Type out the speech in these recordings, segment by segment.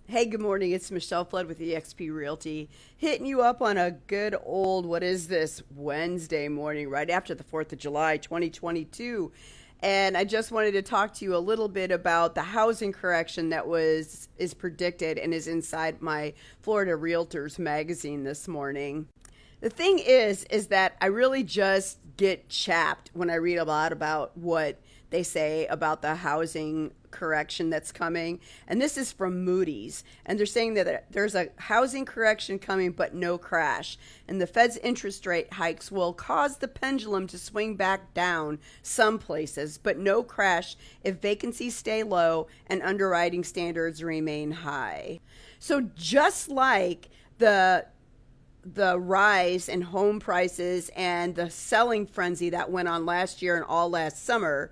Hey, good morning. It's Michelle Flood with eXp Realty, hitting you up on a good old, what is this, Wednesday morning, right after the 4th of July, 2022. And I just wanted to talk to you a little bit about the housing correction that is predicted and is inside my Florida Realtors magazine this morning. The thing is that I really just get chapped when I read a lot about what they say about the housing correction that's coming. And this is from Moody's. And they're saying that there's a housing correction coming, but no crash. And the Fed's interest rate hikes will cause the pendulum to swing back down some places, but no crash if vacancies stay low and underwriting standards remain high. So just like the rise in home prices and the selling frenzy that went on last year and all last summer,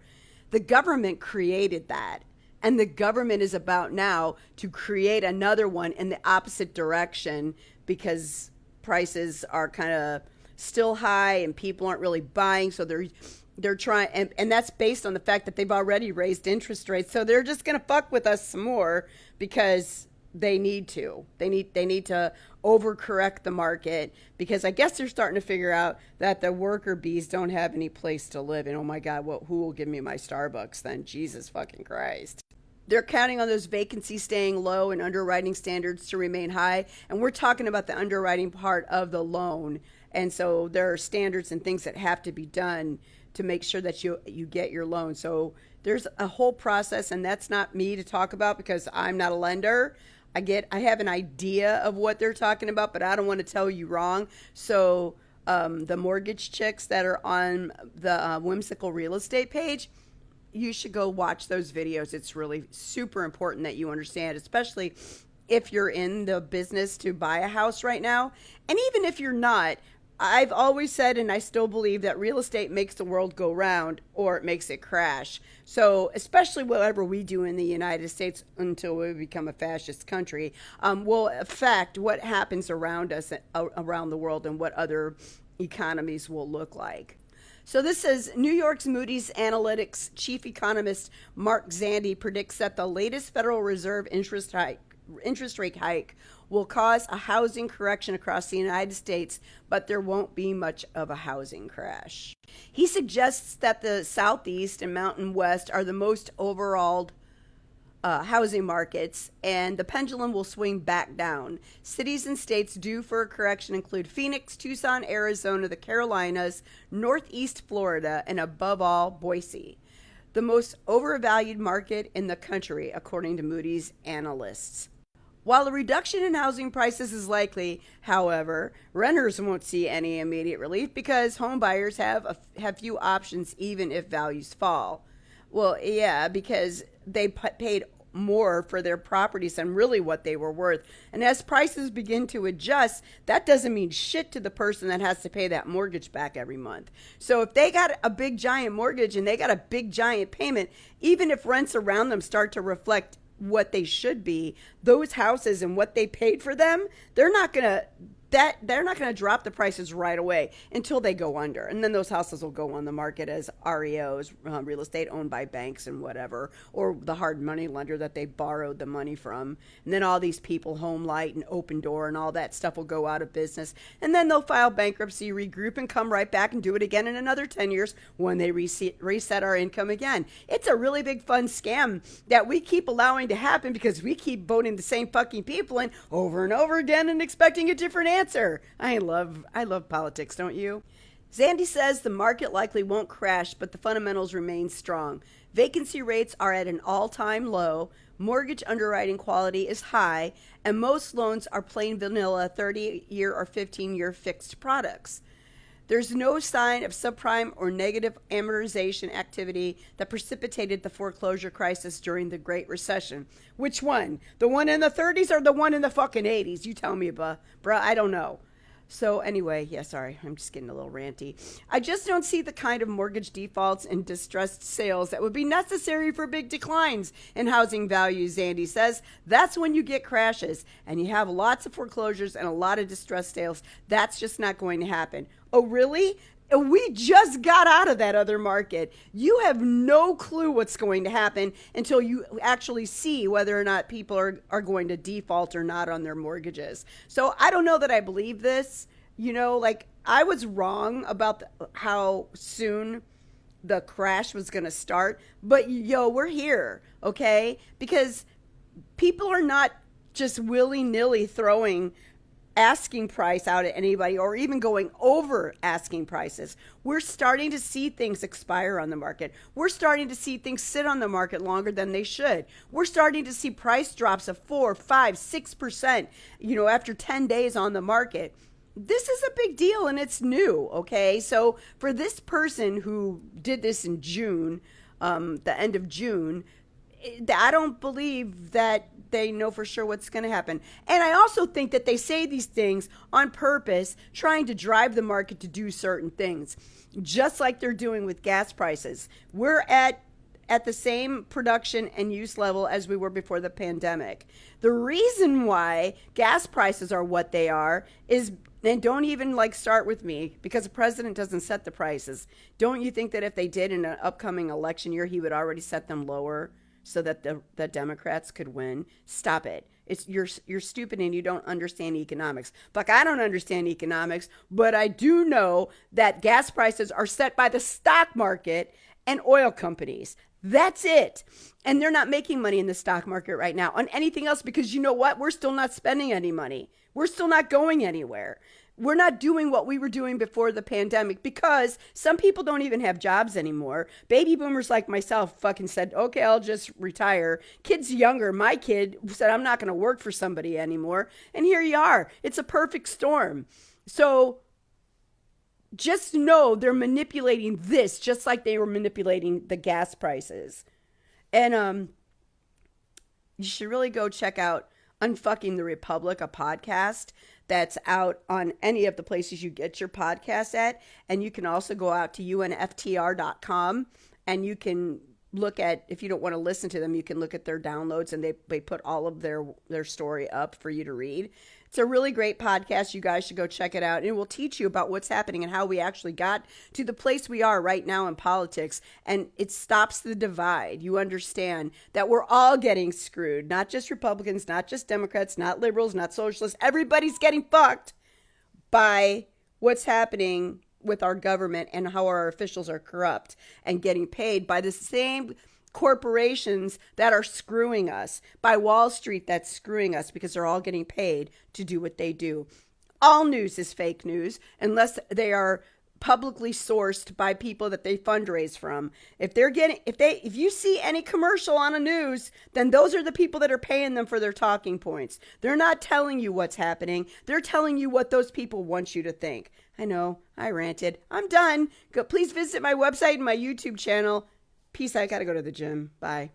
the government created that. And the government is about now to create another one in the opposite direction because prices are kind of still high and people aren't really buying. So they're trying, and that's based on the fact that they've already raised interest rates. So they're just going to fuck with us some more because they need to. They need to overcorrect the market because I guess they're starting to figure out that the worker bees don't have any place to live. And oh my God, who will give me my Starbucks then? Jesus fucking Christ. They're counting on those vacancies staying low and underwriting standards to remain high. And we're talking about the underwriting part of the loan. And so there are standards and things that have to be done to make sure that you get your loan. So there's a whole process, and that's not me to talk about because I'm not a lender. I have an idea of what they're talking about, but I don't want to tell you wrong. So the mortgage chicks that are on the Whimsical Real Estate page, you should go watch those videos. It's really super important that you understand, especially if you're in the business to buy a house right now. And even if you're not, I've always said, and I still believe, that real estate makes the world go round or it makes it crash. So especially whatever we do in the United States until we become a fascist country will affect what happens around us, around the world, and what other economies will look like. So this says New York's Moody's Analytics chief economist Mark Zandi predicts that the latest Federal Reserve interest rate hike will cause a housing correction across the United States, but there won't be much of a housing crash. He suggests that the Southeast and Mountain West are the most overall housing markets, and the pendulum will swing back down. Cities and states due for a correction include Phoenix, Tucson, Arizona, the Carolinas, Northeast Florida, and above all, Boise, the most overvalued market in the country, according to Moody's analysts. While a reduction in housing prices is likely, however, renters won't see any immediate relief because home buyers have few options even if values fall. Well, yeah, because they paid more for their properties than really what they were worth. And as prices begin to adjust, that doesn't mean shit to the person that has to pay that mortgage back every month. So if they got a big giant mortgage and they got a big giant payment, even if rents around them start to reflect what they should be, those houses and what they paid for them, they're not going to drop the prices right away until they go under. And then those houses will go on the market as REOs, real estate owned by banks and whatever, or the hard money lender that they borrowed the money from. And then all these people, Home Light and Open Door and all that stuff, will go out of business. And then they'll file bankruptcy, regroup, and come right back and do it again in another 10 years when they reset our income again. It's a really big fun scam that we keep allowing to happen because we keep voting the same fucking people in over and over again and expecting a different answer. I love politics, don't you? Zandi says the market likely won't crash, but the fundamentals remain strong. Vacancy rates are at an all-time low, mortgage underwriting quality is high, and most loans are plain vanilla 30-year or 15-year fixed products. There's no sign of subprime or negative amortization activity that precipitated the foreclosure crisis during the Great Recession. Which one? The one in the 30s or the one in the fucking 80s? You tell me, bruh. I don't know. So anyway, yeah, sorry, I'm just getting a little ranty. I just don't see the kind of mortgage defaults and distressed sales that would be necessary for big declines in housing values, Zandi says. That's when you get crashes and you have lots of foreclosures and a lot of distressed sales. That's just not going to happen. Oh, really? We just got out of that other market. You have no clue what's going to happen until you actually see whether or not people are going to default or not on their mortgages. So I don't know that I believe this. Like I was wrong about how soon the crash was going to start. But we're here, okay? Because people are not just willy-nilly throwing asking price out at anybody or even going over asking prices. We're starting to see things expire on the market. We're starting to see things sit on the market longer than they should. We're starting to see price drops of 4, 5, 6%, after 10 days on the market. This is a big deal and it's new, okay? So for this person who did this in June, the end of June, I don't believe that they know for sure what's going to happen. And I also think that they say these things on purpose, trying to drive the market to do certain things, just like they're doing with gas prices. We're at the same production and use level as we were before the pandemic. The reason why gas prices are what they are is, and don't even start with me, because the president doesn't set the prices. Don't you think that if they did in an upcoming election year, he would already set them lower so that the Democrats could win? Stop it. You're stupid and you don't understand economics. Like, I don't understand economics, but I do know that gas prices are set by the stock market and oil companies. That's it. And they're not making money in the stock market right now on anything else, because you know what? We're still not spending any money. We're still not going anywhere. We're not doing what we were doing before the pandemic, because some people don't even have jobs anymore. Baby boomers like myself fucking said, okay, I'll just retire. Kids younger, my kid said, I'm not going to work for somebody anymore. And here you are. It's a perfect storm. So just know they're manipulating this just like they were manipulating the gas prices. And you should really go check out Unfucking the Republic, a podcast that's out on any of the places you get your podcasts at. And you can also go out to unftr.com and you can look at, if you don't want to listen to them, you can look at their downloads, and they put all of their story up for you to read. It's a really great podcast. You guys should go check it out. And it will teach you about what's happening and how we actually got to the place we are right now in politics. And it stops the divide. You understand that we're all getting screwed. Not just Republicans, not just Democrats, not liberals, not socialists. Everybody's getting fucked by what's happening with our government and how our officials are corrupt and getting paid by the same corporations that are screwing us, by Wall Street that's screwing us, because they're all getting paid to do what they do. All news is fake news unless they are publicly sourced by people that they fundraise from. If you see any commercial on a news, then those are the people that are paying them for their talking points. They're not telling you what's happening. They're telling you what those people want you to think. I know, I ranted. I'm done. Please visit my website and my YouTube channel. Peace. I gotta go to the gym. Bye.